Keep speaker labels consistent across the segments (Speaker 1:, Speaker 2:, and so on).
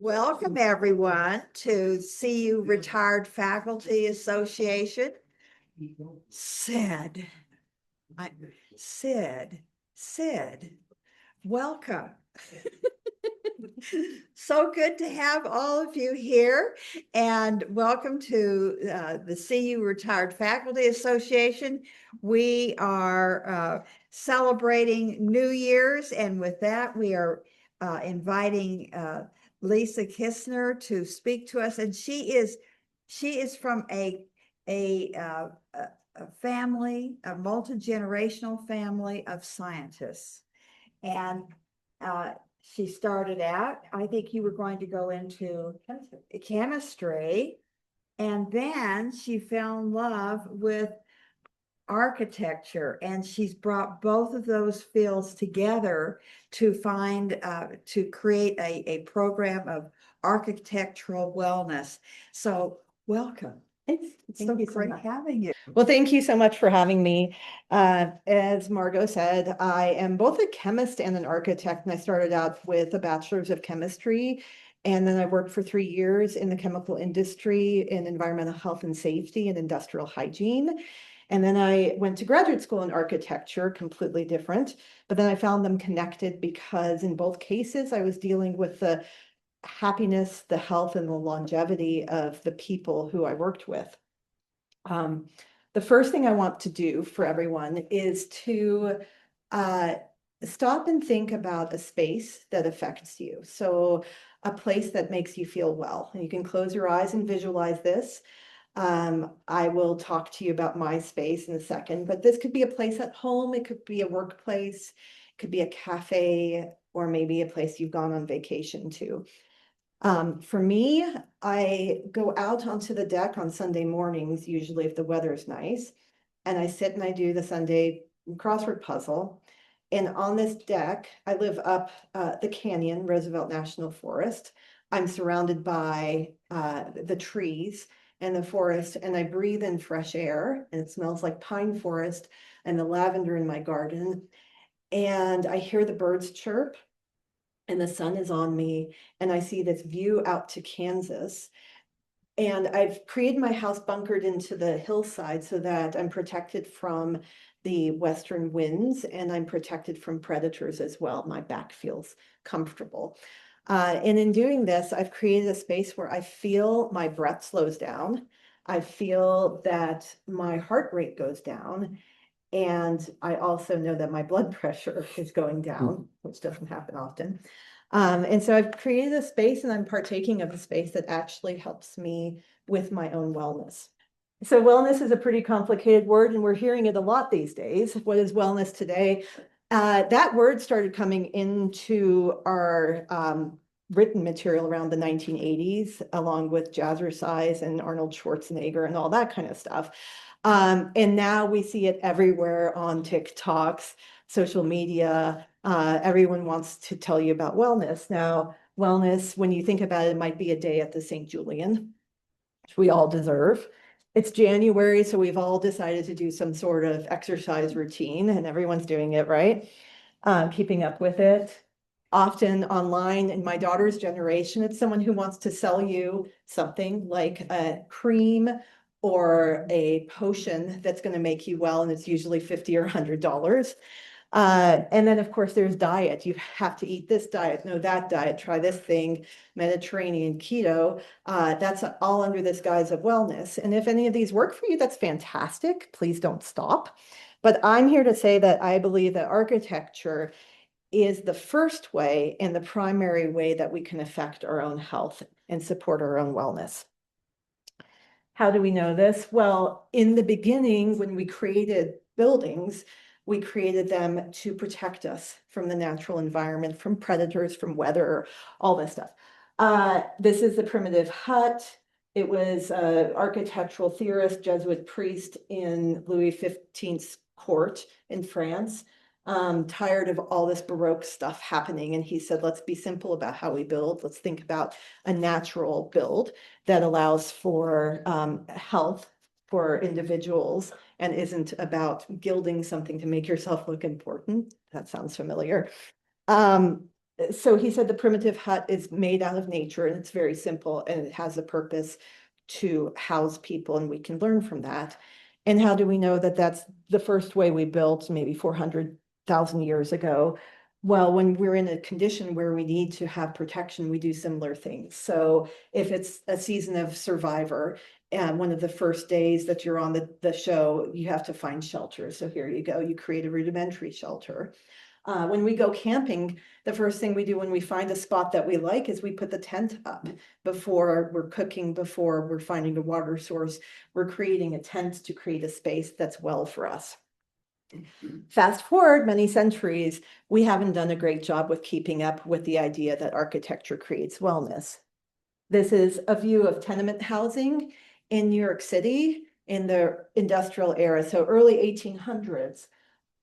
Speaker 1: Welcome, everyone, to CU Retired Faculty Association. Sid, I, Sid, welcome. So good to have all of you here, and welcome to the CU Retired Faculty Association. We are celebrating New Year's, and with that, we are inviting Lisa Kistner to speak to us, and she is from a family, a multi-generational family of scientists, and she started out, I think you were going to go into chemistry, and then she fell in love with architecture, and she's brought both of those fields together to create a program of architectural wellness. So welcome. It's so great having you.
Speaker 2: Well, thank you so much for having me. As Margot said, I am both a chemist and an architect, and I started out with a bachelor's of chemistry, and then I worked for 3 years in the chemical industry in environmental health and safety and industrial hygiene. And then I went to graduate school in architecture, completely different, but then I found them connected because in both cases I was dealing with the happiness, the health, and the longevity of the people who I worked with. The first thing I want to do for everyone is to stop and think about a space that affects you. So a place that makes you feel well. And you can close your eyes and visualize this. I will talk to you about my space in a second, but this could be a place at home. It could be a workplace, it could be a cafe, or maybe a place you've gone on vacation to. For me, I go out onto the deck on Sunday mornings, usually if the weather's nice, and I sit and I do the Sunday crossword puzzle. And on this deck, I live up the canyon, Roosevelt National Forest. I'm surrounded by the trees and the forest, and I breathe in fresh air, and it smells like pine forest and the lavender in my garden. And I hear the birds chirp, and the sun is on me, and I see this view out to Kansas. And I've created my house bunkered into the hillside so that I'm protected from the western winds, and I'm protected from predators as well. My back feels comfortable. And in doing this, I've created a space where I feel my breath slows down. I feel that my heart rate goes down. And I also know that my blood pressure is going down, which doesn't happen often. And so I've created a space, and I'm partaking of a space that actually helps me with my own wellness. So wellness is a pretty complicated word, and we're hearing it a lot these days. What is wellness today? That word started coming into our written material around the 1980s, along with Jazzercise and Arnold Schwarzenegger and all that kind of stuff. And now we see it everywhere on TikToks, social media. Everyone wants to tell you about wellness. Now, wellness, when you think about it, it might be a day at the St. Julian, which we all deserve. It's January, so we've all decided to do some sort of exercise routine, and everyone's doing it, right? Keeping up with it. Often online, in my daughter's generation, it's someone who wants to sell you something like a cream or a potion that's going to make you well, and it's usually $50 or $100. And then, of course, there's diet. You have to eat this diet, no, that diet, try this thing, Mediterranean, keto. That's all under this guise of wellness. And if any of these work for you, that's fantastic. Please don't stop. But I'm here to say that I believe that architecture is the first way and the primary way that we can affect our own health and support our own wellness. How do we know this? Well, in the beginning, when we created buildings, we created them to protect us from the natural environment, from predators, from weather, all this stuff. This is the primitive hut. It was an architectural theorist, Jesuit priest in Louis XV's court in France, tired of all this Baroque stuff happening. And he said, let's be simple about how we build. Let's think about a natural build that allows for health for individuals and isn't about gilding something to make yourself look important. That sounds familiar. So he said the primitive hut is made out of nature and it's very simple and it has a purpose to house people and we can learn from that. And how do we know that that's the first way we built maybe 400,000 years ago? Well, when we're in a condition where we need to have protection, we do similar things. So if it's a season of Survivor, and one of the first days that you're on the show, you have to find shelter. So here you go, you create a rudimentary shelter. When we go camping, the first thing we do when we find a spot that we like is we put the tent up before we're cooking, before we're finding a water source. We're creating a tent to create a space that's well for us. Fast forward many centuries, we haven't done a great job with keeping up with the idea that architecture creates wellness. This is a view of tenement housing in New York City in the industrial era, so early 1800s.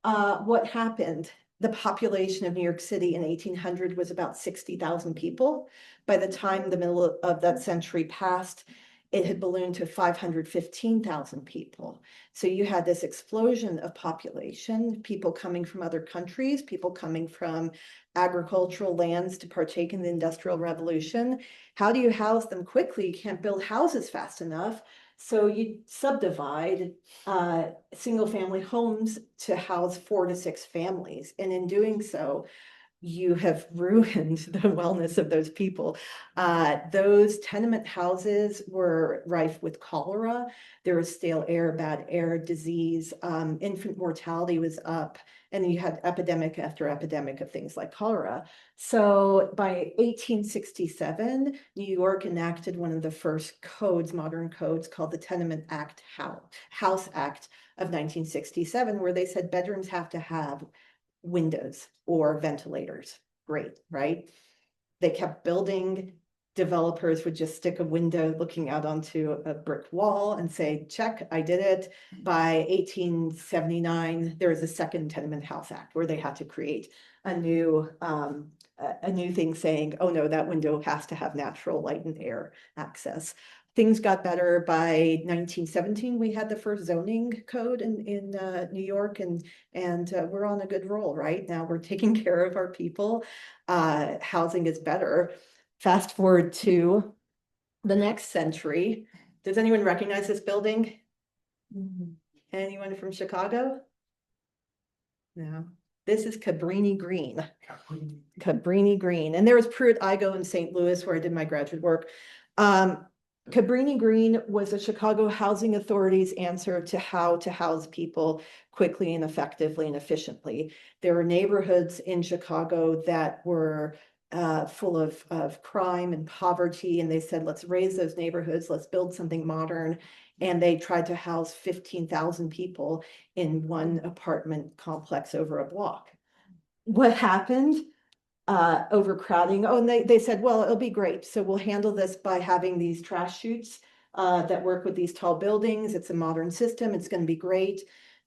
Speaker 2: What happened? The population of New York City in 1800 was about 60,000 people. By the time the middle of that century passed, it had ballooned to 515,000 people. So you had this explosion of population, people coming from other countries, people coming from agricultural lands to partake in the Industrial Revolution. How do you house them quickly? You can't build houses fast enough. So you subdivide single family homes to house 4 to 6 families. And in doing so, you have ruined the wellness of those people. Those tenement houses were rife with cholera. There was stale air, bad air, disease, infant mortality was up, and you had epidemic after epidemic of things like cholera. So by 1867, New York enacted one of the first codes, modern codes, called the Tenement Act, House Act of 1967, where they said bedrooms have to have windows or ventilators. Great, right? They kept building. Developers would just stick a window looking out onto a brick wall and say, check, I did it. By 1879, there was a second Tenement House Act where they had to create a new thing saying, oh no, that window has to have natural light and air access. Things got better. By 1917, we had the first zoning code in New York, and we're on a good roll right now. We're taking care of our people. Housing is better. Fast forward to the next century. Does anyone recognize this building? Anyone from Chicago? No. This is Cabrini Green. Cabrini Green. And there was Pruitt-Igoe in St. Louis where I did my graduate work. Cabrini Green was a Chicago Housing Authority's answer to how to house people quickly and effectively and efficiently. There were neighborhoods in Chicago that were full of crime and poverty, and they said, let's raise those neighborhoods, let's build something modern. And they tried to house 15,000 people in one apartment complex over a block. What happened? Overcrowding. Oh, and they said, well, it'll be great. So we'll handle this by having these trash chutes that work with these tall buildings. It's a modern system. It's going to be great.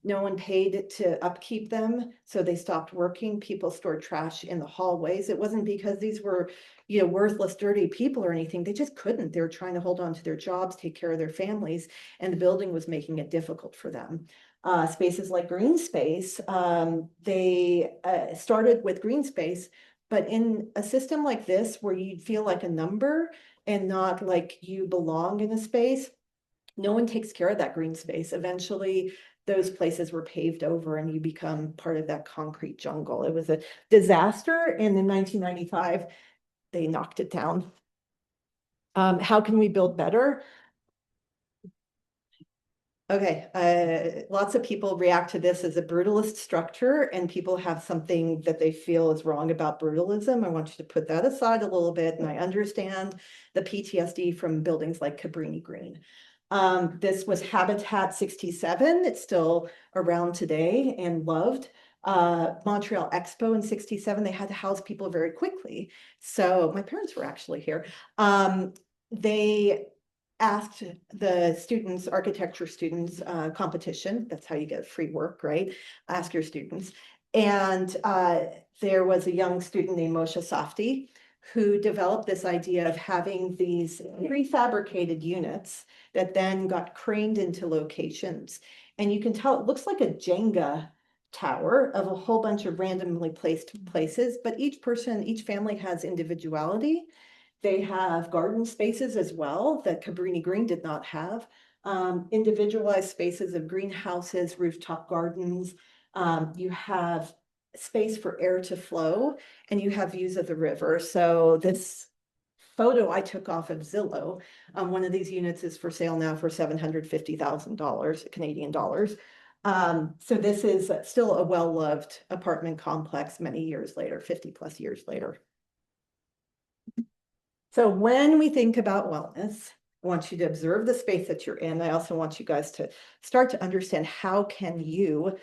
Speaker 2: No one paid to upkeep them, so they stopped working. People stored trash in the hallways. It wasn't because these were, worthless, dirty people or anything. They just couldn't. They were trying to hold on to their jobs, take care of their families, and the building was making it difficult for them. Spaces like green space, they started with green space, but in a system like this, where you'd feel like a number and not like you belong in a space, no one takes care of that green space. Eventually, those places were paved over and you become part of that concrete jungle. It was a disaster. And in 1995, they knocked it down. How can we build better? Okay, lots of people react to this as a brutalist structure, and people have something that they feel is wrong about brutalism. I want you to put that aside a little bit, and I understand the PTSD from buildings like Cabrini Green. This was Habitat 67. It's still around today and loved. Montreal Expo in 67, they had to house people very quickly. So my parents were actually here. They asked the students, architecture students, competition. That's how you get free work, right? Ask your students. And there was a young student named Moshe Safdie who developed this idea of having these prefabricated units that then got craned into locations. And you can tell it looks like a Jenga tower of a whole bunch of randomly placed places, but each person, each family has individuality. They have garden spaces as well that Cabrini Green did not have. Individualized spaces of greenhouses, rooftop gardens. You have space for air to flow, and you have views of the river. So this photo I took off of Zillow, one of these units is for sale now for $750,000 Canadian dollars. So this is still a well-loved apartment complex many years later, 50 plus years later. So when we think about wellness, I want you to observe the space that you're in. I also want you guys to start to understand how can you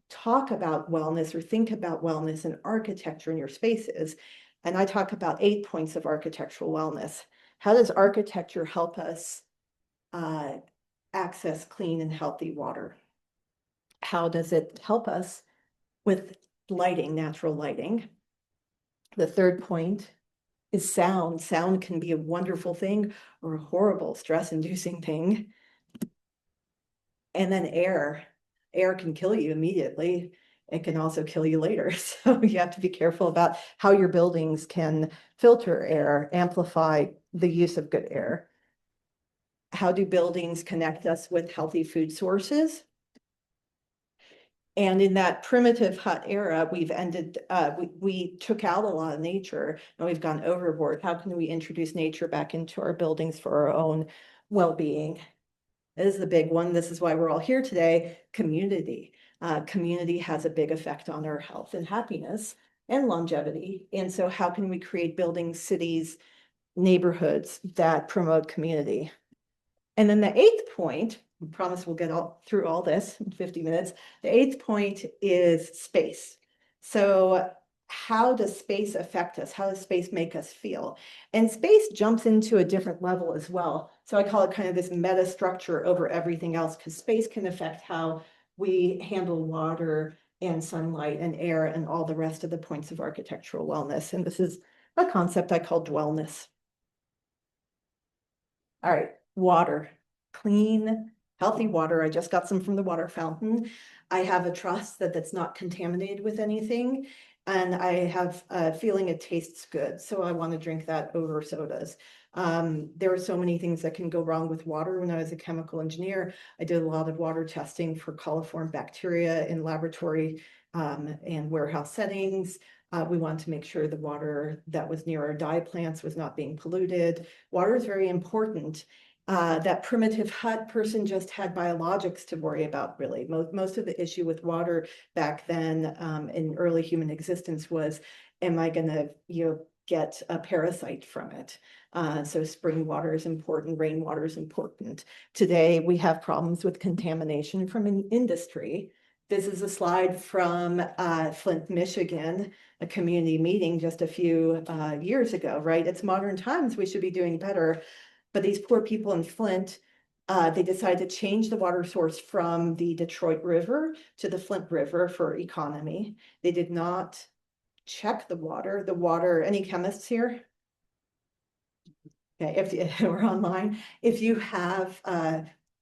Speaker 2: talk about wellness or think about wellness and architecture in your spaces. And I talk about 8 points of architectural wellness. How does architecture help us access clean and healthy water? How does it help us with lighting, natural lighting? The third point is sound. Sound can be a wonderful thing or a horrible stress-inducing thing. And then air. Air can kill you immediately. It can also kill you later. So you have to be careful about how your buildings can filter air, amplify the use of good air. How do buildings connect us with healthy food sources? And in that primitive hut era, we took out a lot of nature and we've gone overboard. How can we introduce nature back into our buildings for our own well-being? This is the big one. This is why we're all here today. Community. Community has a big effect on our health and happiness and longevity. And so how can we create buildings, cities, neighborhoods that promote community? And then the eighth point, I promise we'll get through all this in 50 minutes. The eighth point is space. So how does space affect us? How does space make us feel? And space jumps into a different level as well. So I call it kind of this meta structure over everything else, because space can affect how we handle water and sunlight and air and all the rest of the points of architectural wellness. And this is a concept I call dwellness. All right, water, clean, healthy water. I just got some from the water fountain. I have a trust that that's not contaminated with anything. And I have a feeling it tastes good. So I want to drink that over sodas. There are so many things that can go wrong with water. When I was a chemical engineer, I did a lot of water testing for coliform bacteria in laboratory and warehouse settings. We wanted to make sure the water that was near our dye plants was not being polluted. Water is very important. That primitive hut person just had biologics to worry about, really. Most of the issue with water back then in early human existence was, am I going to get a parasite from it? So spring water is important, rainwater is important. Today, we have problems with contamination from an industry. This is a slide from Flint, Michigan, a community meeting just a few years ago, right? It's modern times, we should be doing better. But these poor people in Flint, they decided to change the water source from the Detroit River to the Flint River for economy. They did not check the water. Any chemists here? Okay, if we're online, if you have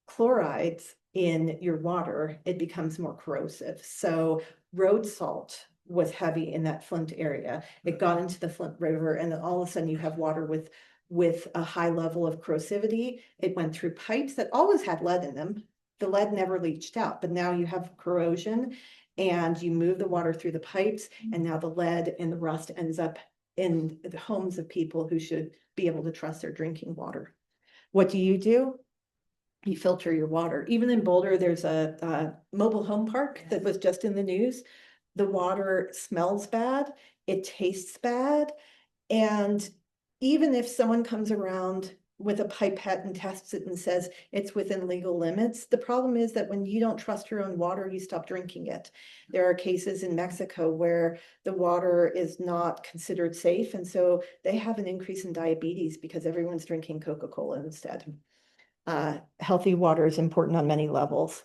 Speaker 2: chlorides in your water, it becomes more corrosive. So road salt was heavy in that Flint area. It got into the Flint River, and then all of a sudden you have water with a high level of corrosivity. It went through pipes that always had lead in them. The lead never leached out, but now you have corrosion and you move the water through the pipes, and now the lead and the rust ends up in the homes of people who should be able to trust their drinking water. What do? You filter your water. Even in Boulder, there's a mobile home park that was just in the news. The water smells bad, it tastes bad, and even if someone comes around with a pipette and tests it and says it's within legal limits, the problem is that when you don't trust your own water, you stop drinking it. There are cases in Mexico where the water is not considered safe, and so they have an increase in diabetes because everyone's drinking Coca-Cola instead. Healthy water is important on many levels.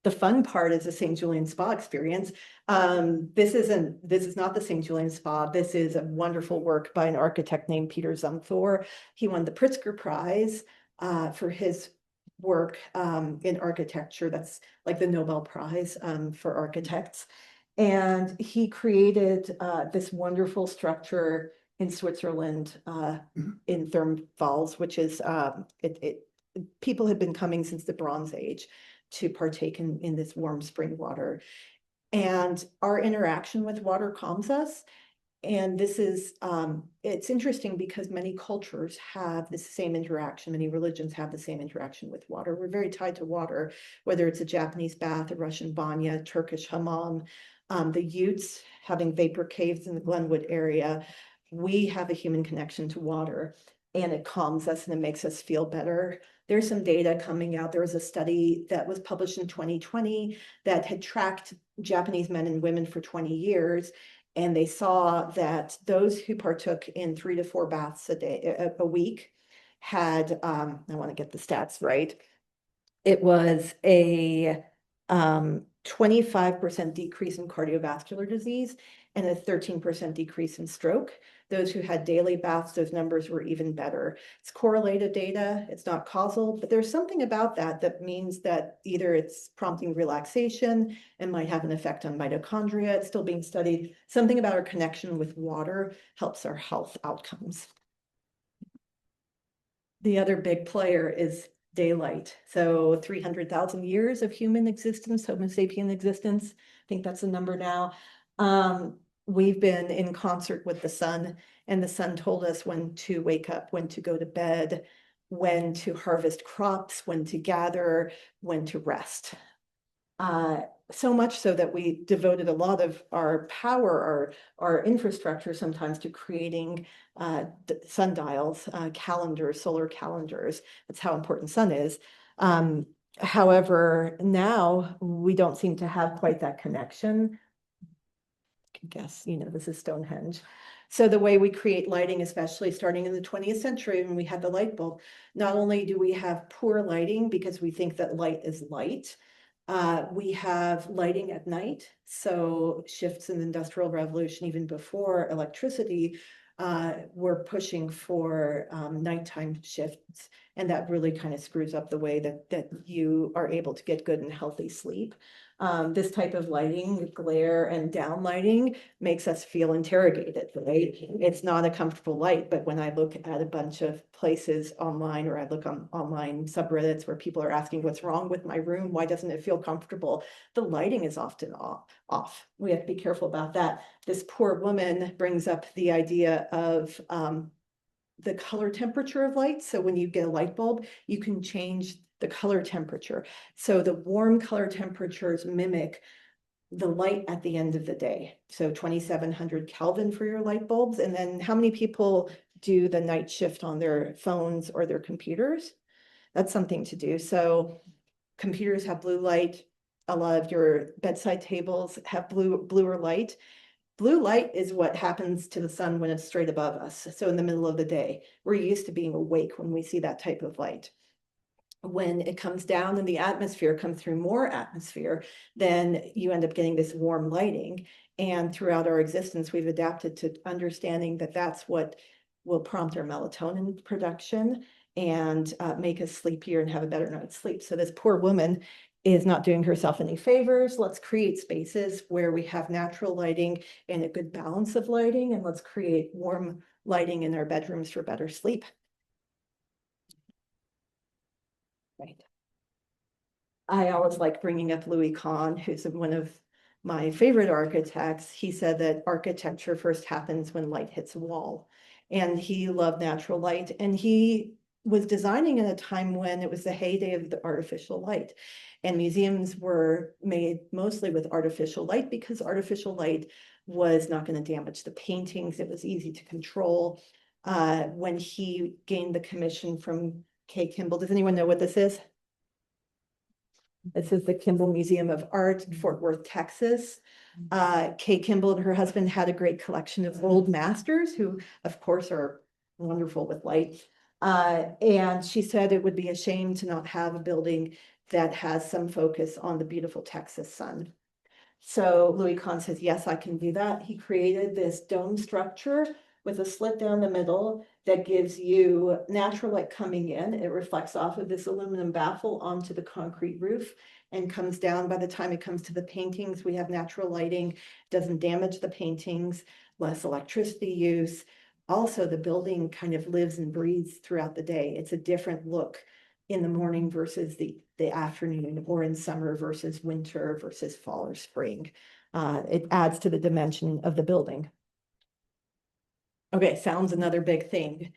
Speaker 2: The fun part is the St. Julian Spa experience. This is not the St. Julian Spa. This is a wonderful work by an architect named Peter Zumthor. He won the Pritzker Prize for his work in architecture. That's like the Nobel Prize for architects. And he created this wonderful structure in Switzerland, in Thermfalls, which is people have been coming since the Bronze Age to partake in this warm spring water. And our interaction with water calms us. And this is, it's interesting because many cultures have the same interaction, many religions have the same interaction with water. We're very tied to water, whether it's a Japanese bath, a Russian banya, Turkish hammam, the Utes having vapor caves in the Glenwood area. We have a human connection to water, and it calms us and it makes us feel better. There's some data coming out. There was a study that was published in 2020 that had tracked Japanese men and women for 20 years. And they saw that those who partook in 3 to 4 baths a day, a week, had, I want to get the stats right. It was a 25% decrease in cardiovascular disease and a 13% decrease in stroke. Those who had daily baths, those numbers were even better. It's correlated data, it's not causal, but there's something about that that means that either it's prompting relaxation and might have an effect on mitochondria. It's still being studied. Something about our connection with water helps our health outcomes. The other big player is daylight. So 300,000 years of human existence, Homo sapien existence. I think that's the number now. We've been in concert with the sun, and the sun told us when to wake up, when to go to bed, when to harvest crops, when to gather, when to rest. So much so that we devoted a lot of our power, our infrastructure sometimes to creating sundials, calendars, solar calendars. That's how important sun is. However, now we don't seem to have quite that connection. I guess, this is Stonehenge. So the way we create lighting, especially starting in the 20th century when we had the light bulb, not only do we have poor lighting because we think that light is light, we have lighting at night. So shifts in the Industrial Revolution, even before electricity, we're pushing for nighttime shifts. And that really kind of screws up the way that you are able to get good and healthy sleep. This type of lighting, glare and down lighting, makes us feel interrogated, right? It's not a comfortable light, but when I look at a bunch of places online, or I look on online subreddits where people are asking what's wrong with my room, why doesn't it feel comfortable? The lighting is often off. We have to be careful about that. This poor woman brings up the idea of the color temperature of light. So when you get a light bulb, you can change the color temperature. So the warm color temperatures mimic the light at the end of the day. So 2700 Kelvin for your light bulbs. And then how many people do the night shift on their phones or their computers? That's something to do. So computers have blue light. A lot of your bedside tables have bluer light. Blue light is what happens to the sun when it's straight above us. So in the middle of the day, we're used to being awake when we see that type of light. When it comes down and the atmosphere comes through more atmosphere, then you end up getting this warm lighting. And throughout our existence, we've adapted to understanding that that's what will prompt our melatonin production and make us sleepier and have a better night's sleep. So this poor woman is not doing herself any favors. Let's create spaces where we have natural lighting and a good balance of lighting, and let's create warm lighting in our bedrooms for better sleep. Right. I always like bringing up Louis Kahn, who's one of my favorite architects. He said that architecture first happens when light hits a wall, and he loved natural light. And he was designing in a time when it was the heyday of the artificial light, and museums were made mostly with artificial light because artificial light was not going to damage the paintings. It was easy to control. When he gained the commission from Kay Kimball, does anyone know what this is? This is the Kimball Museum of Art in Fort Worth, Texas. Kay Kimball and her husband had a great collection of old masters who, of course, are wonderful with light. And she said it would be a shame to not have a building that has some focus on the beautiful Texas sun. So Louis Kahn says, yes, I can do that. He created this dome structure with a slit down the middle that gives you natural light coming in. It reflects off of this aluminum baffle onto the concrete roof and comes down. By the time it comes to the paintings, we have natural lighting, doesn't damage the paintings, less electricity use. Also, the building kind of lives and breathes throughout the day. It's a different look in the morning versus the afternoon, or in summer versus winter versus fall or spring. It adds to the dimension of the building. Okay, sound's another big thing.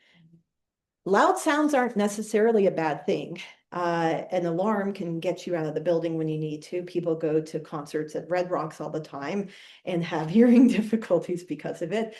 Speaker 2: Loud sounds aren't necessarily a bad thing. An alarm can get you out of the building when you need to. People go to concerts at Red Rocks all the time and have hearing difficulties because of it.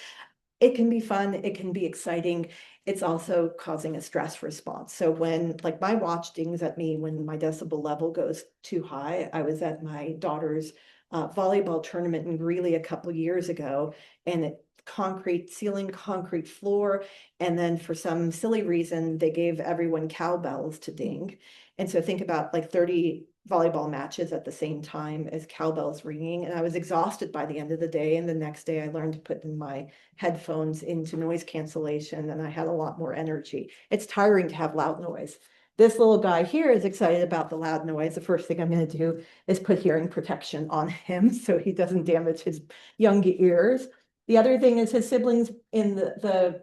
Speaker 2: It can be fun, it can be exciting. It's also causing a stress response. So when, like, my watch dings at me when my decibel level goes too high. I was at my daughter's volleyball tournament in Greeley a couple years ago, and it concrete ceiling, concrete floor, and then for some silly reason they gave everyone cowbells to ding. And so think about like 30 volleyball matches at the same time as cowbells ringing, and I was exhausted by the end of the day. And the next day I learned to put in my headphones into noise cancellation, and I had a lot more energy. It's tiring to have loud noise. This little guy here is excited about the loud noise. The first thing I'm going to do is put hearing protection on him so he doesn't damage his young ears. The other thing is his siblings in the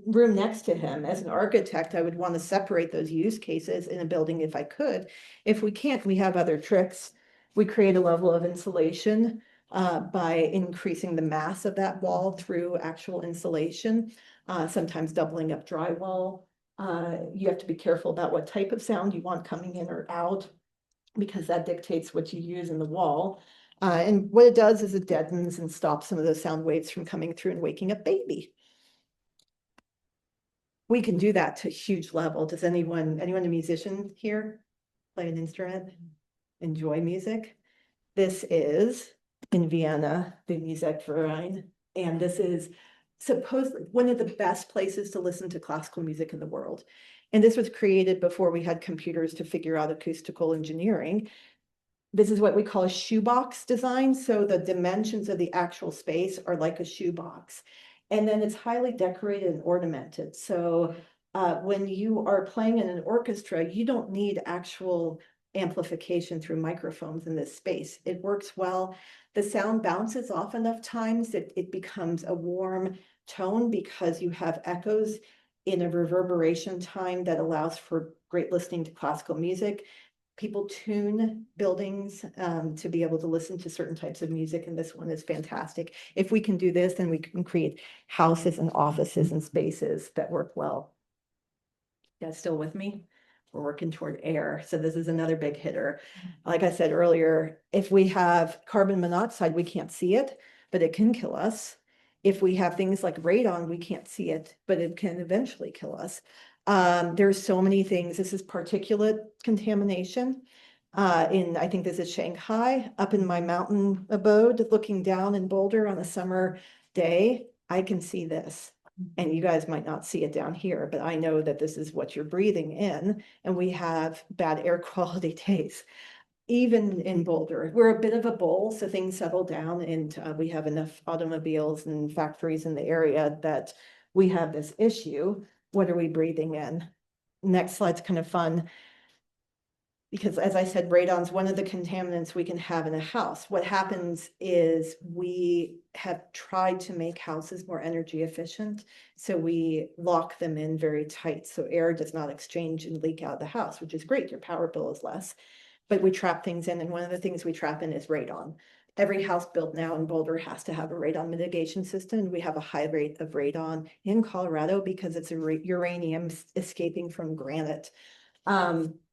Speaker 2: room next to him. As an architect, I would want to separate those use cases in a building if I could. If we can't, we have other tricks. We create a level of insulation by increasing the mass of that wall through actual insulation, sometimes doubling up drywall. You have to be careful about what type of sound you want coming in or out, because that dictates what you use in the wall. And what it does is it deadens and stops some of those sound waves from coming through and waking up baby. We can do that to a huge level. Does anyone a musician here play an instrument? Enjoy music? This is in Vienna, the Musikverein, and this is supposedly one of the best places to listen to classical music in the world. And this was created before we had computers to figure out acoustical engineering. This is what we call a shoebox design. So the dimensions of the actual space are like a shoebox. And then it's highly decorated and ornamented. So when you are playing in an orchestra, you don't need actual amplification through microphones in this space. It works well. The sound bounces off enough times that it becomes a warm tone, because you have echoes in a reverberation time that allows for great listening to classical music. People tune buildings to be able to listen to certain types of music, and this one is fantastic. If we can do this, then we can create houses and offices and spaces that work well. You guys still with me? We're working toward air. So this is another big hitter. Like I said earlier, if we have carbon monoxide, we can't see it, but it can kill us. If we have things like radon, we can't see it, but it can eventually kill us. There's so many things. This is particulate contamination. I think this is Shanghai, up in my mountain abode, looking down in Boulder on a summer day, I can see this. And you guys might not see it down here, but I know that this is what you're breathing in, and we have bad air quality days. Even in Boulder, we're a bit of a bowl, so things settle down, and we have enough automobiles and factories in the area that we have this issue. What are we breathing in? Next slide's kind of fun, because as I said, radon's one of the contaminants we can have in a house. What happens is we have tried to make houses more energy efficient, so we lock them in very tight so air does not exchange and leak out of the house, which is great. Your power bill is less. But we trap things in, and one of the things we trap in is radon. Every house built now in Boulder has to have a radon mitigation system, and we have a high rate of radon in Colorado because it's a uranium escaping from granite.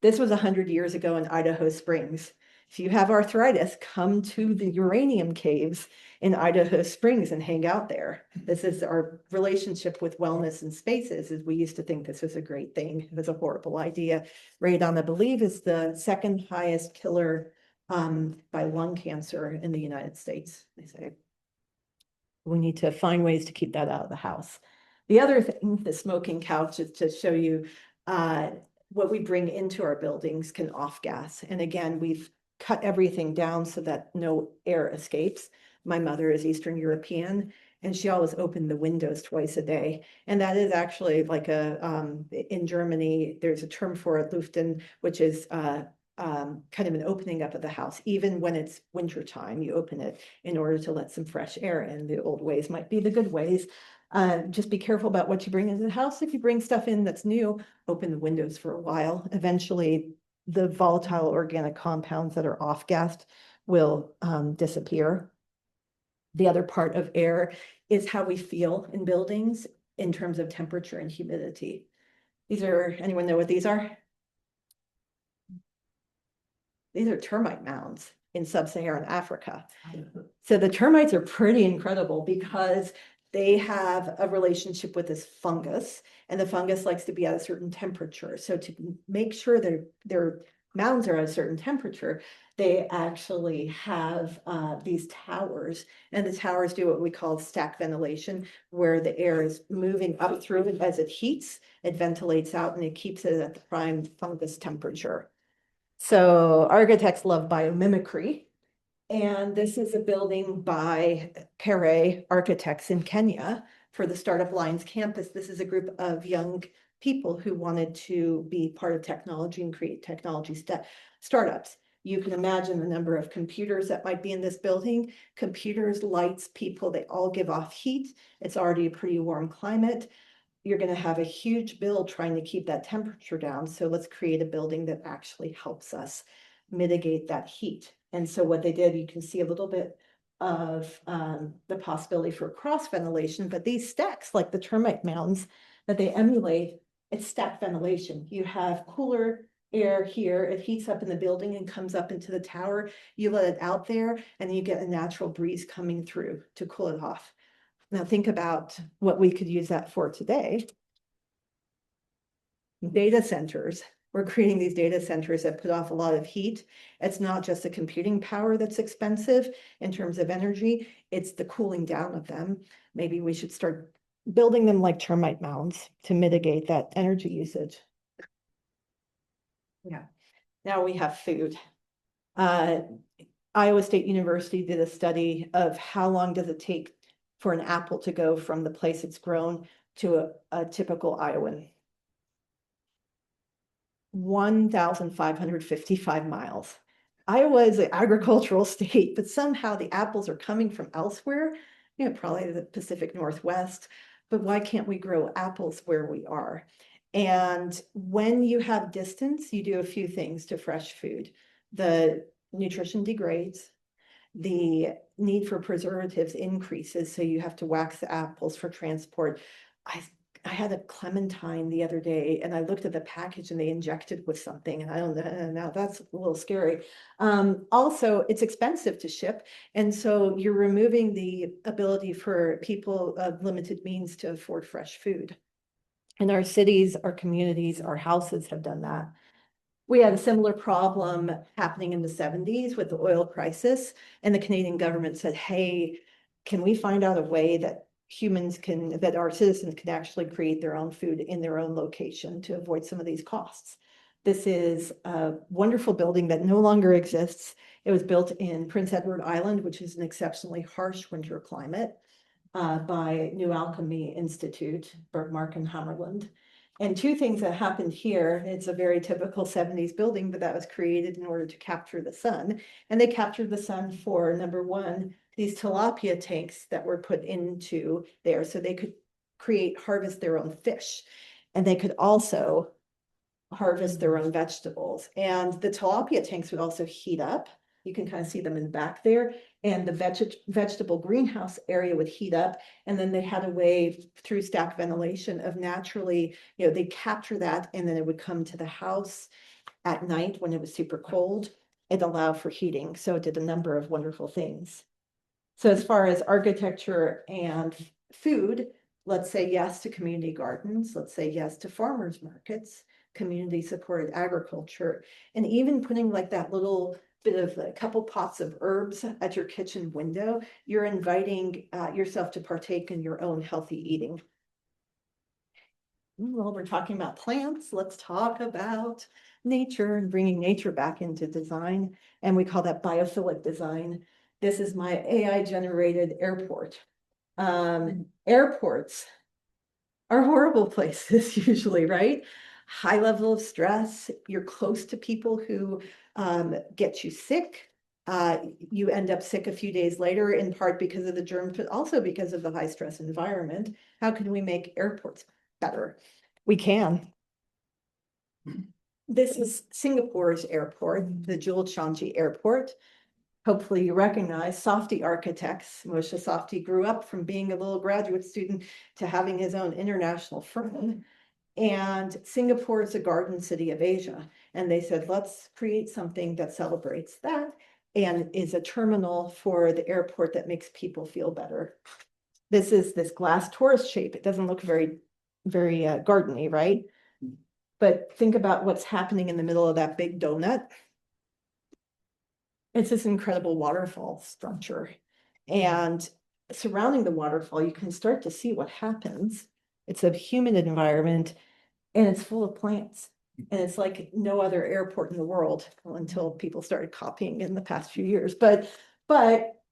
Speaker 2: This was 100 years ago in Idaho Springs. If you have arthritis, come to the uranium caves in Idaho Springs and hang out there. This is our relationship with wellness and spaces, is we used to think this was a great thing. It was a horrible idea. Radon, I believe, is the second highest killer by lung cancer in the United States, they say. We need to find ways to keep that out of the house. The other thing, the smoking couch, is to show you what we bring into our buildings can off gas. And again, we've cut everything down so that no air escapes. My mother is Eastern European, And she always opened the windows twice a day. And that is actually like in Germany, there's a term for it, Luften, which is kind of an opening up of the house. Even when it's winter time, you open it in order to let some fresh air in. The old ways might be the good ways. Just be careful about what you bring into the house. If you bring stuff in that's new, open the windows for a while. Eventually, the volatile organic compounds that are off-gassed will disappear. The other part of air is how we feel in buildings in terms of temperature and humidity. Anyone know what these are? These are termite mounds in sub-Saharan Africa. So the termites are pretty incredible because they have a relationship with this fungus, and the fungus likes to be at a certain temperature. So to make sure their mounds are at a certain temperature, they actually have these towers, and the towers do what we call stack ventilation, where the air is moving up through it as it heats, it ventilates out, and it keeps it at the prime fungus temperature. So architects love biomimicry. And this is a building by Pere Architects in Kenya for the Startup Lines campus. This is a group of young people who wanted to be part of technology and create technology startups. You can imagine the number of computers that might be in this building. Computers, lights, people, they all give off heat. It's already a pretty warm climate. You're going to have a huge bill trying to keep that temperature down. So let's create a building that actually helps us mitigate that heat. And so what they did, you can see a little bit of the possibility for cross ventilation, but these stacks, like the termite mounds that they emulate, it's stack ventilation. You have cooler air here, it heats up in the building and comes up into the tower. You let it out there and you get a natural breeze coming through to cool it off. Now think about what we could use that for today. Data centers. We're creating these data centers that put off a lot of heat. It's not just the computing power that's expensive in terms of energy, it's the cooling down of them. Maybe we should start building them like termite mounds to mitigate that energy usage. Yeah. Now we have food. Iowa State University did a study of how long does it take for an apple to go from the place it's grown to a typical Iowan. 1,555 miles. Iowa is an agricultural state, but somehow the apples are coming from elsewhere, probably the Pacific Northwest. But why can't we grow apples where we are? And when you have distance, you do a few things to fresh food. The nutrition degrades, the need for preservatives increases, so you have to wax the apples for transport. I had a clementine the other day and I looked at the package and they injected with something, and I don't know, now that's a little scary. Also, it's expensive to ship. And so you're removing the ability for people of limited means to afford fresh food. And our cities, our communities, our houses have done that. We had a similar problem happening in the 70s with the oil crisis, and the Canadian government said, hey, can we find out a way that that our citizens can actually create their own food in their own location to avoid some of these costs? This is a wonderful building that no longer exists. It was built in Prince Edward Island, which is an exceptionally harsh winter climate, by New Alchemy Institute, Bergmark and Hammerland. And two things that happened here, it's a very typical 70s building, but that was created in order to capture the sun. And they captured the sun for, number one, these tilapia tanks that were put into there so they could harvest their own fish. And they could also harvest their own vegetables. And the tilapia tanks would also heat up. You can kind of see them in the back there. And the vegetable greenhouse area would heat up. And then they had a way through stack ventilation of naturally, they capture that and then it would come to the house at night when it was super cold. It allowed for heating. So it did a number of wonderful things. So as far as architecture and food, let's say yes to community gardens. Let's say yes to farmers markets, community supported agriculture, and even putting like that little bit of a couple pots of herbs at your kitchen window. You're inviting yourself to partake in your own healthy eating. Well, we're talking about plants. Let's talk about nature and bringing nature back into design. And we call that biophilic design. This is my AI generated airport. Airports are horrible places usually, right? High level of stress, you're close to people who get you sick. You end up sick a few days later, in part because of the germs, but also because of the high stress environment. How can we make airports better? We can. This is Singapore's airport, the Jewel Changi Airport. Hopefully you recognize Softy architects. Moshe Softy grew up from being a little graduate student to having his own international firm. And Singapore is a garden city of Asia. And they said, let's create something that celebrates that and is a terminal for the airport that makes people feel better. This is this glass tourist shape. It doesn't look very gardeny, right? But think about what's happening in the middle of that big donut. It's this incredible waterfall structure. And surrounding the waterfall, you can start to see what happens. It's a humid environment and it's full of plants. And it's like no other airport in the world until people started copying in the past few years. But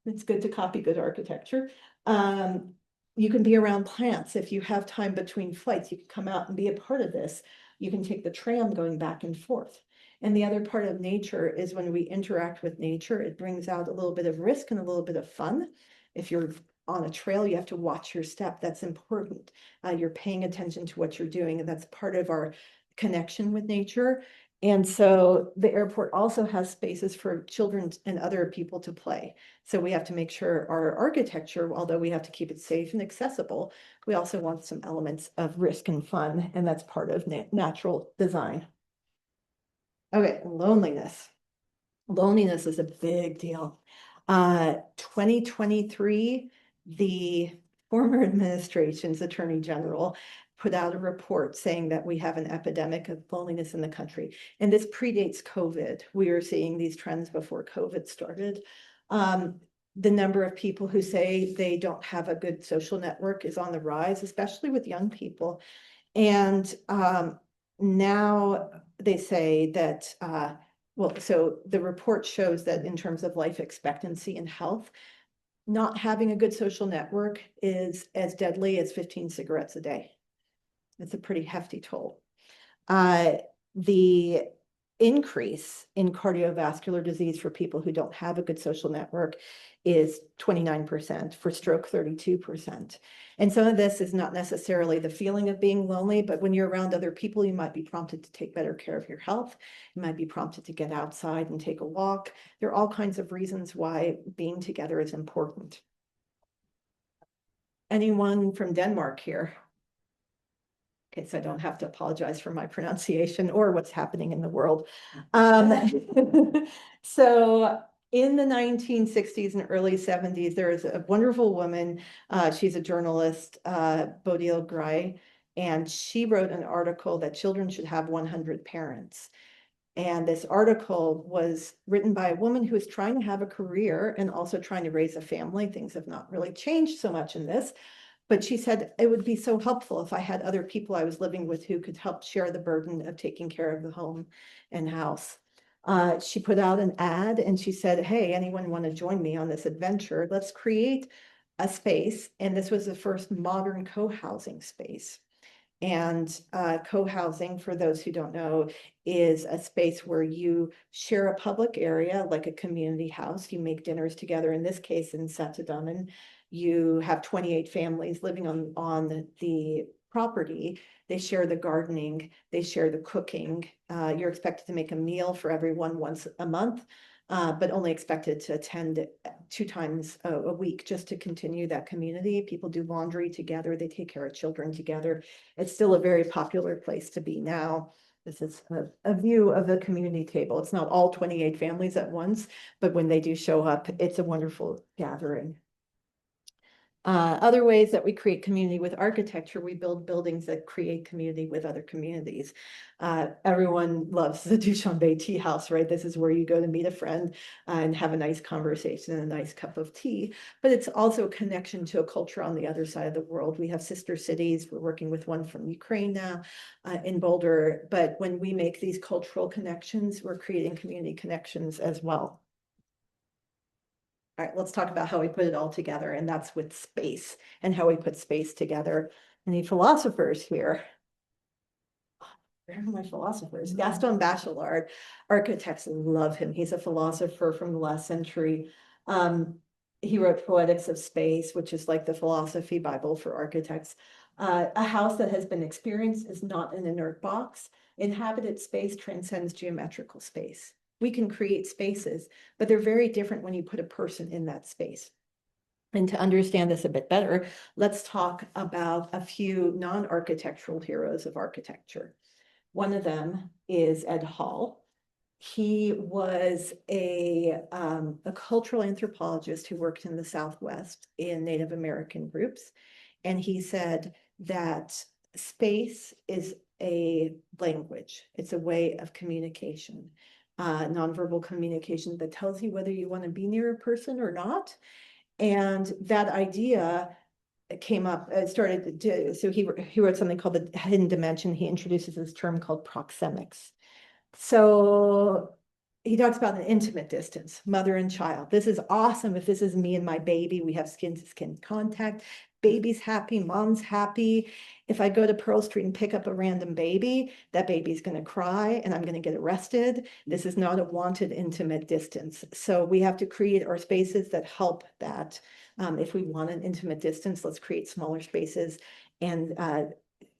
Speaker 2: it's good to copy good architecture. You can be around plants. If you have time between flights, you can come out and be a part of this. You can take the tram going back and forth. And the other part of nature is when we interact with nature, it brings out a little bit of risk and a little bit of fun. If you're on a trail, you have to watch your step. That's important. You're paying attention to what you're doing, and that's part of our connection with nature. And so the airport also has spaces for children and other people to play. So we have to make sure our architecture, although we have to keep it safe and accessible, we also want some elements of risk and fun, and that's part of natural design. Okay, loneliness. Loneliness is a big deal. 2023, the former administration's attorney general put out a report saying that we have an epidemic of loneliness in the country. And this predates COVID. We were seeing these trends before COVID started. The number of people who say they don't have a good social network is on the rise, especially with young people. And now they say that, well, so the report shows that in terms of life expectancy and health, not having a good social network is as deadly as 15 cigarettes a day. It's a pretty hefty toll. The increase in cardiovascular disease for people who don't have a good social network is 29%, for stroke 32%. And some of this is not necessarily the feeling of being lonely, but when you're around other people, you might be prompted to take better care of your health. You might be prompted to get outside and take a walk. There are all kinds of reasons why being together is important. Anyone from Denmark here? Okay, so I don't have to apologize for my pronunciation or what's happening in the world. So in the 1960s and early 70s, there was a wonderful woman. She's a journalist, Bodil Gray, and she wrote an article that children should have 100 parents. And this article was written by a woman who is trying to have a career and also trying to raise a family. Things have not really changed so much in this. But she said it would be so helpful if I had other people I was living with who could help share the burden of taking care of the home and house. She put out an ad and she said, hey, anyone want to join me on this adventure? Let's create a space. And this was the first modern co-housing space. And co-housing, for those who don't know, is a space where you share a public area like a community house. You make dinners together. In this case, in Satadaman, you have 28 families living on the property. They share the gardening, they share the cooking. You're expected to make a meal for everyone once a month, but only expected to attend 2 times a week just to continue that community. People do laundry together, they take care of children together. It's still a very popular place to be now. This is a view of the community table. It's not all 28 families at once, but when they do show up, it's a wonderful gathering. Other ways that we create community with architecture, we build buildings that create community with other communities. Everyone loves the Dushanbe tea house, right? This is where you go to meet a friend and have a nice conversation and a nice cup of tea. But it's also a connection to a culture on the other side of the world. We have sister cities. We're working with one from Ukraine now in Boulder. But when we make these cultural connections, we're creating community connections as well. All right, let's talk about how we put it all together, and that's with space and how we put space together. Any philosophers here? Where are my philosophers? Gaston Bachelard, architects love him. He's a philosopher from the last century. He wrote Poetics of Space, which is like the philosophy Bible for architects. A house that has been experienced is not an inert box. Inhabited space transcends geometrical space. We can create spaces, but they're very different when you put a person in that space. And to understand this a bit better, let's talk about a few non-architectural heroes of architecture. One of them is Ed Hall. He was a cultural anthropologist who worked in the Southwest in Native American groups. And he said that space is a language. It's a way of communication, nonverbal communication that tells you whether you want to be near a person or not. And that idea came up, started to, so he wrote something called the hidden dimension. He introduces this term called proxemics. So he talks about an intimate distance, mother and child. This is awesome. If this is me and my baby, we have skin to skin contact. Baby's happy, mom's happy. If I go to Pearl Street and pick up a random baby, that baby's going to cry and I'm going to get arrested. This is not a wanted intimate distance. So we have to create our spaces that help that. If we want an intimate distance, let's create smaller spaces. And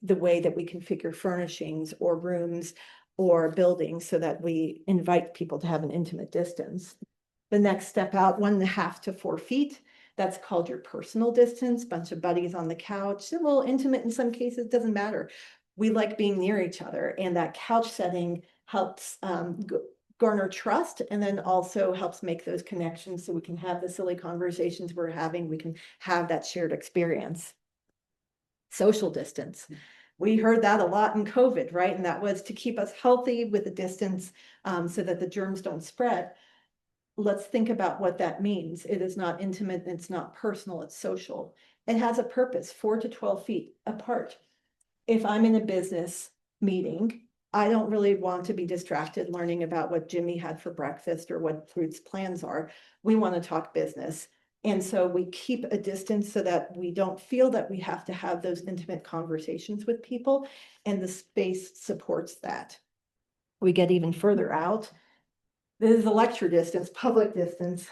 Speaker 2: the way that we configure furnishings or rooms or buildings so that we invite people to have an intimate distance. The next step out, 1.5 to 4 feet. That's called your personal distance, bunch of buddies on the couch, a little intimate in some cases, doesn't matter. We like being near each other, and that couch setting helps garner trust, and then also helps make those connections so we can have the silly conversations we're having, we can have that shared experience. Social distance. We heard that a lot in COVID, right? And that was to keep us healthy with a distance so that the germs don't spread. Let's think about what that means. It is not intimate, it's not personal, it's social. It has a purpose, 4 to 12 feet apart. If I'm in a business meeting, I don't really want to be distracted learning about what Jimmy had for breakfast or what Ruth's plans are. We want to talk business. And so we keep a distance so that we don't feel that we have to have those intimate conversations with people, and the space supports that. We get even further out. This is a lecture distance, public distance.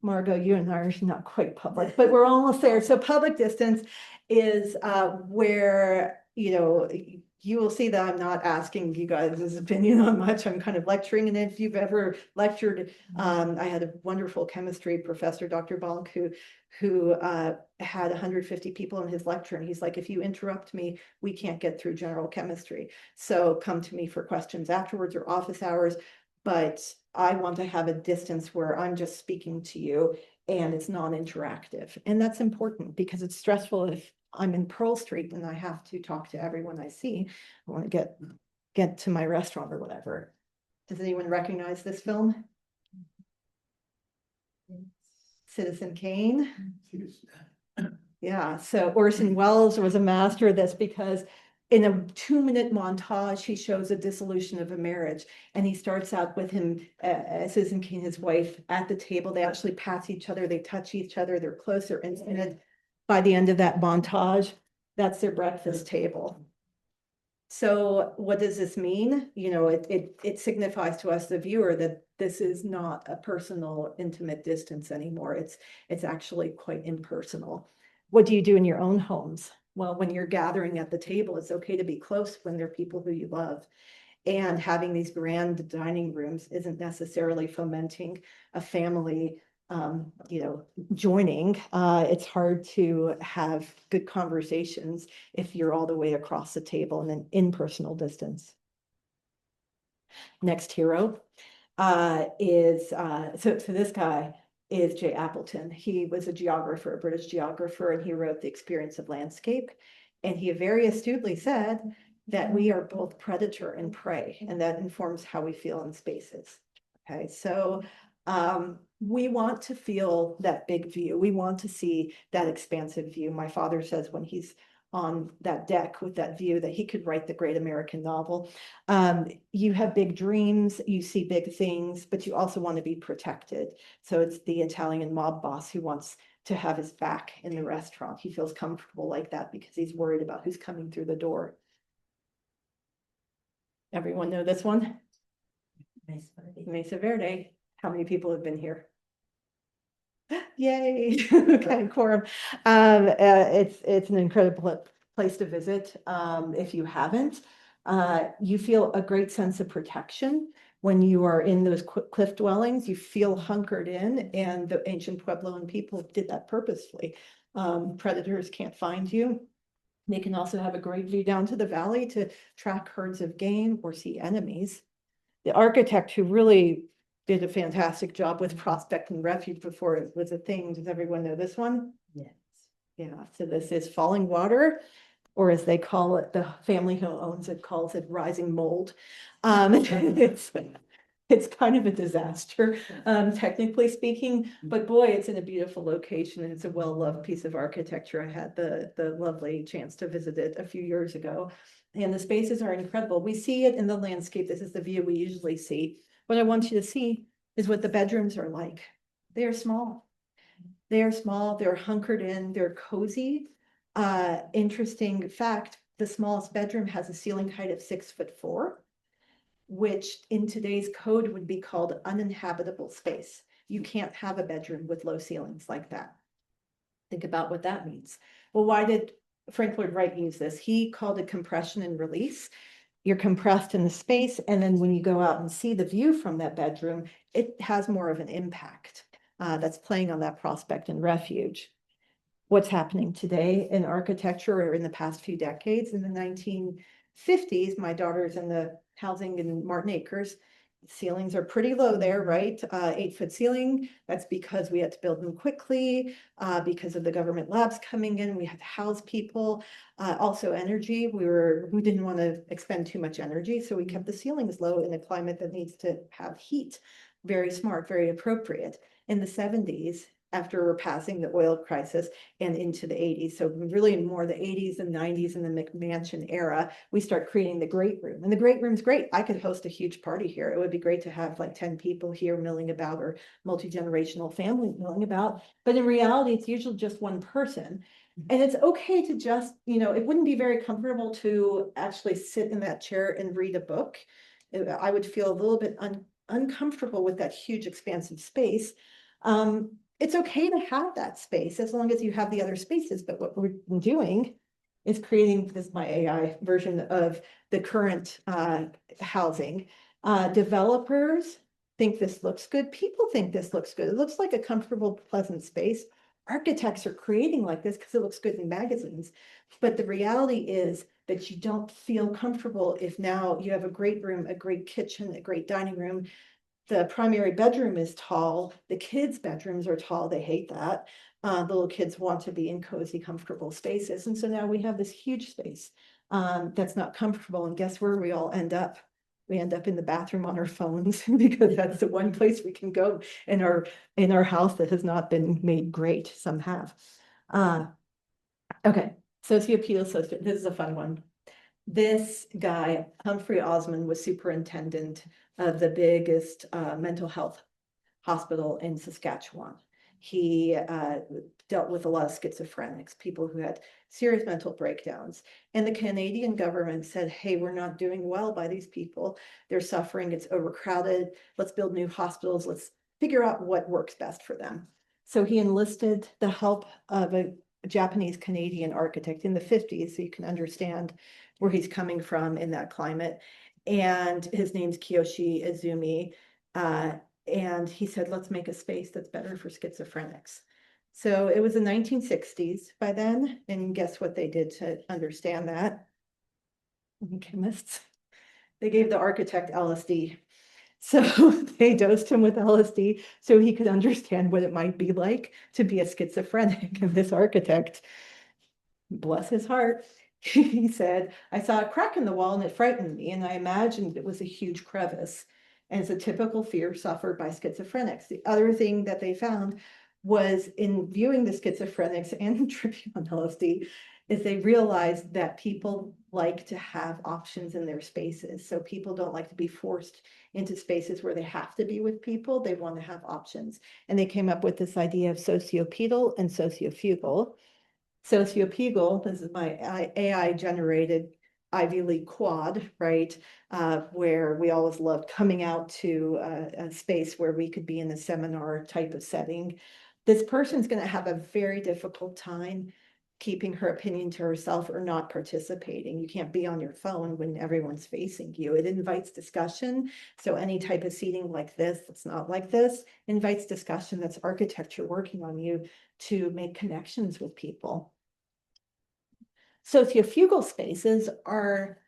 Speaker 2: Margot, you and I are not quite public, but we're almost there. So public distance is where, you will see that I'm not asking you guys' opinion on much. I'm kind of lecturing. And if you've ever lectured, I had a wonderful chemistry professor, Dr. Bonk, who had 150 people in his lecture. And he's like, if you interrupt me, we can't get through general chemistry. So come to me for questions afterwards or office hours. But I want to have a distance where I'm just speaking to you and it's non-interactive. And that's important because it's stressful if I'm in Pearl Street and I have to talk to everyone I see. I want to get to my restaurant or whatever. Does anyone recognize this film? Citizen Kane? Yeah, so Orson Welles was a master of this because in a 2-minute montage, he shows a dissolution of a marriage. And he starts out with him, Citizen Kane, his wife, at the table. They actually pass each other, they touch each other, they're close, they're intimate. By the end of that montage, that's their breakfast table. So what does this mean? It signifies to us, the viewer, that this is not a personal, intimate distance anymore. It's actually quite impersonal. What do you do in your own homes? Well, when you're gathering at the table, it's okay to be close when there are people who you love. And having these grand dining rooms isn't necessarily fomenting a family, joining. It's hard to have good conversations if you're all the way across the table in an impersonal distance. Next hero is, so this guy is J. Appleton. He was a geographer, a British geographer, and he wrote The Experience of Landscape. And he very astutely said that we are both predator and prey, and that informs how we feel in spaces. Okay, so we want to feel that big view. We want to see that expansive view. My father says when he's on that deck with that view that he could write the great American novel. You have big dreams, you see big things, but you also want to be protected. So it's the Italian mob boss who wants to have his back in the restaurant. He feels comfortable like that because he's worried about who's coming through the door. Everyone know this one? Mesa Verde. How many people have been here? Yay, okay, quorum. It's an incredible place to visit. If you haven't, you feel a great sense of protection when you are in those cliff dwellings. You feel hunkered in, and the ancient Puebloan people did that purposefully. Predators can't find you. They can also have a great view down to the valley to track herds of game or see enemies. The architect who really did a fantastic job with Prospect and Refuge before it was a thing. Does everyone know this one?
Speaker 1: Yes.
Speaker 2: Yeah, so this is Falling Water, or as they call it, the family who owns it calls it Rising Mold. It's kind of a disaster, technically speaking, but boy, it's in a beautiful location and it's a well-loved piece of architecture. I had the lovely chance to visit it a few years ago. And the spaces are incredible. We see it in the landscape. This is the view we usually see. What I want you to see is what the bedrooms are like. They are small. They are small, they're hunkered in, they're cozy. Interesting fact, the smallest bedroom has a ceiling height of 6'4", which in today's code would be called uninhabitable space. You can't have a bedroom with low ceilings like that. Think about what that means. Well, why did Frank Lloyd Wright use this? He called it compression and release. You're compressed in the space, and then when you go out and see the view from that bedroom, it has more of an impact. That's playing on that Prospect and Refuge. What's happening today in architecture or in the past few decades? In the 1950s, my daughter's in the housing in Martin Acres. Ceilings are pretty low there, right? 8-foot ceiling. That's because we had to build them quickly, because of the government labs coming in. We had to house people. Also energy. We didn't want to expend too much energy, so we kept the ceilings low in a climate that needs to have heat. Very smart, very appropriate. In the 70s, after passing the oil crisis and into the 80s. So really more the 80s and 90s and the McMansion era, we start creating the great room. And the great room's great. I could host a huge party here. It would be great to have like 10 people here milling about, or multi-generational family milling about. But in reality, it's usually just one person. And it's okay to just, it wouldn't be very comfortable to actually sit in that chair and read a book. I would feel a little bit uncomfortable with that huge expansive space. It's okay to have that space as long as you have the other spaces. But what we're doing is creating this, my AI version of the current housing. Developers think this looks good. People think this looks good. It looks like a comfortable, pleasant space. Architects are creating like this because it looks good in magazines. But the reality is that you don't feel comfortable if now you have a great room, a great kitchen, a great dining room. The primary bedroom is tall. The kids' bedrooms are tall. They hate that. The little kids want to be in cozy, comfortable spaces. And so now we have this huge space that's not comfortable. And guess where we all end up? We end up in the bathroom on our phones because that's the one place we can go in our house that has not been made great. Some have. Okay, sociopetal. This is a fun one. This guy, Humphrey Osmond, was superintendent of the biggest mental health hospital in Saskatchewan. He dealt with a lot of schizophrenics, people who had serious mental breakdowns. And the Canadian government said, hey, we're not doing well by these people. They're suffering. It's overcrowded. Let's build new hospitals. Let's figure out what works best for them. So he enlisted the help of a Japanese Canadian architect in the 50s, so you can understand where he's coming from in that climate. And his name's Kiyoshi Izumi. And he said, let's make a space that's better for schizophrenics. So it was the 1960s by then. And guess what they did to understand that? Chemists. They gave the architect LSD. So they dosed him with LSD so he could understand what it might be like to be a schizophrenic. And this architect, bless his heart, he said, I saw a crack in the wall and it frightened me. And I imagined it was a huge crevice. And it's a typical fear suffered by schizophrenics. The other thing that they found was in viewing the schizophrenics and tripping on LSD, is they realized that people like to have options in their spaces. So people don't like to be forced into spaces where they have to be with people. They want to have options. And they came up with this idea of sociopedal and sociofugal. Sociopegal, this is my AI generated Ivy League quad, right? Where we always loved coming out to a space where we could be in a seminar type of setting. This person's going to have a very difficult time keeping her opinion to herself or not participating. You can't be on your phone when everyone's facing you. It invites discussion. So any type of seating like this, that's not like this, invites discussion. That's architecture working on you to make connections with people. Sociofugal spaces are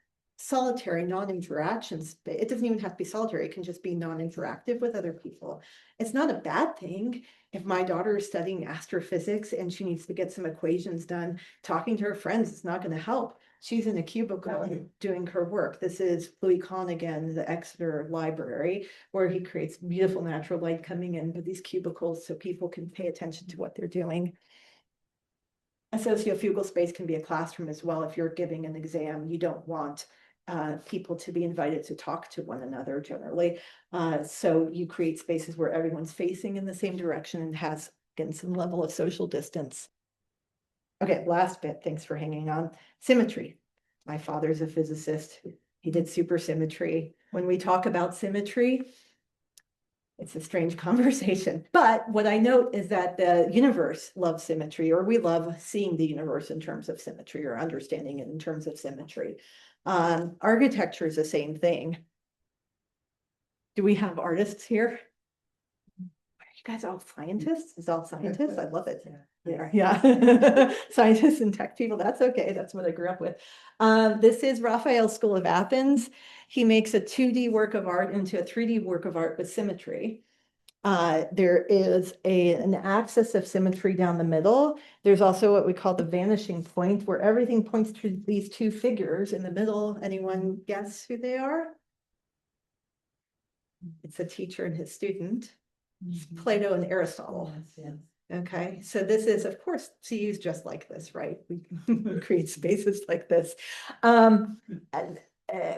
Speaker 2: solitary, non-interaction space. It doesn't even have to be solitary. It can just be non-interactive with other people. It's not a bad thing. If my daughter is studying astrophysics and she needs to get some equations done, talking to her friends is not going to help. She's in a cubicle doing her work. This is Louis Kahn again, the Exeter Library, where he creates beautiful natural light coming in, but these cubicles so people can pay attention to what they're doing. A sociofugal space can be a classroom as well. If you're giving an exam, you don't want people to be invited to talk to one another generally. So you create spaces where everyone's facing in the same direction and has, again, some level of social distance. Okay, last bit, thanks for hanging on. Symmetry. My father's a physicist. He did supersymmetry. When we talk about symmetry, it's a strange conversation. But what I note is that the universe loves symmetry, or we love seeing the universe in terms of symmetry or understanding it in terms of symmetry. Architecture is the same thing. Do we have artists here? Are you guys all scientists? Is all scientists? I love it. Yeah. Scientists and tech people, that's okay. That's what I grew up with. This is Raphael's School of Athens. He makes a 2D work of art into a 3D work of art with symmetry. There is an axis of symmetry down the middle. There's also what we call the vanishing point, where everything points to these two figures in the middle. Anyone guess who they are? It's a teacher and his student, Plato and Aristotle. Yes. Okay, so this is, of course, CU's just like this, right? We create spaces like this.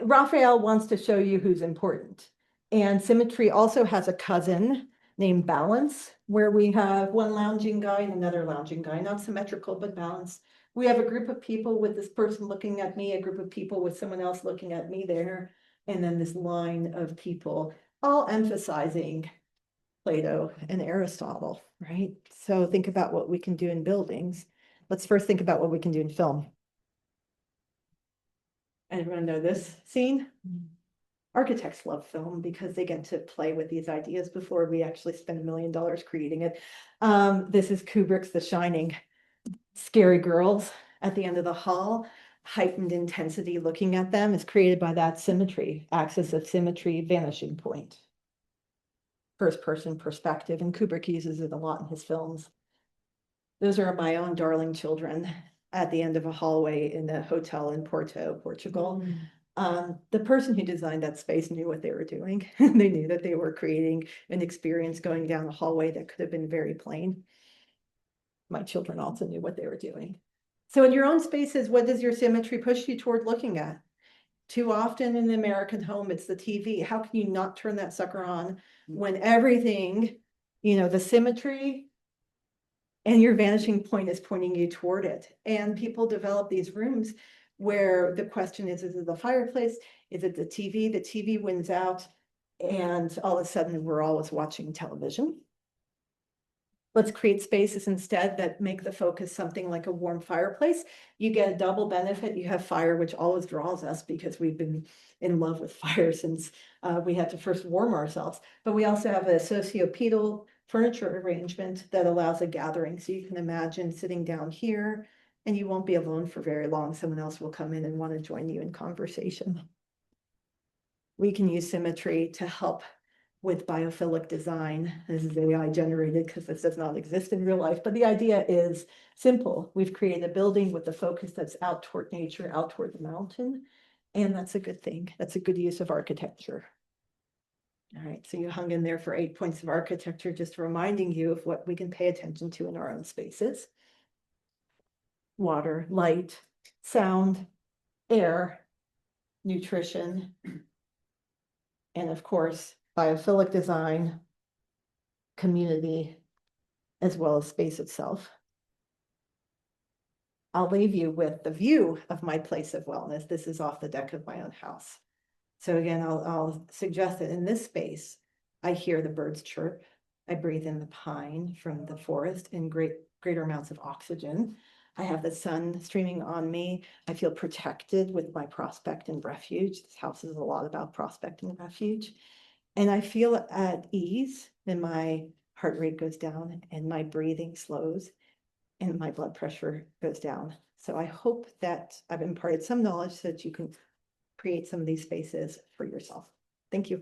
Speaker 2: Raphael wants to show you who's important. And symmetry also has a cousin named balance, where we have one lounging guy and another lounging guy, not symmetrical, but balanced. We have a group of people with this person looking at me, a group of people with someone else looking at me there, and then this line of people, all emphasizing Plato and Aristotle, right? So think about what we can do in buildings. Let's first think about what we can do in film. Everyone know this scene? Architects love film because they get to play with these ideas before we actually spend $1 million creating it. This is Kubrick's The Shining. Scary girls at the end of the hall, heightened intensity looking at them is created by that symmetry, axis of symmetry, vanishing point. First person perspective, and Kubrick uses it a lot in his films. Those are my own darling children at the end of a hallway in a hotel in Porto, Portugal. The person who designed that space knew what they were doing. They knew that they were creating an experience going down a hallway that could have been very plain. My children also knew what they were doing. So in your own spaces, what does your symmetry push you toward looking at? Too often in the American home, it's the TV. How can you not turn that sucker on when everything, the symmetry and your vanishing point is pointing you toward it? And people develop these rooms where the question is it the fireplace? Is it the TV? The TV wins out, and all of a sudden we're always watching television. Let's create spaces instead that make the focus something like a warm fireplace. You get a double benefit. You have fire, which always draws us because we've been in love with fire since we had to first warm ourselves. But we also have a sociopedal furniture arrangement that allows a gathering. So you can imagine sitting down here and you won't be alone for very long. Someone else will come in and want to join you in conversation. We can use symmetry to help with biophilic design. This is AI generated because this does not exist in real life, but the idea is simple. We've created a building with the focus that's out toward nature, out toward the mountain, and that's a good thing. That's a good use of architecture. All right, so you hung in there for 8 points of architecture, just reminding you of what we can pay attention to in our own spaces. Water, light, sound, air, nutrition, and of course, biophilic design, community, as well as space itself. I'll leave you with the view of my place of wellness. This is off the deck of my own house. So again, I'll suggest that in this space, I hear the birds chirp. I breathe in the pine from the forest in greater amounts of oxygen. I have the sun streaming on me. I feel protected with my prospect and refuge. This house is a lot about prospect and refuge. And I feel at ease, and my heart rate goes down and my breathing slows and my blood pressure goes down. So I hope that I've imparted some knowledge so that you can create some of these spaces for yourself. Thank you.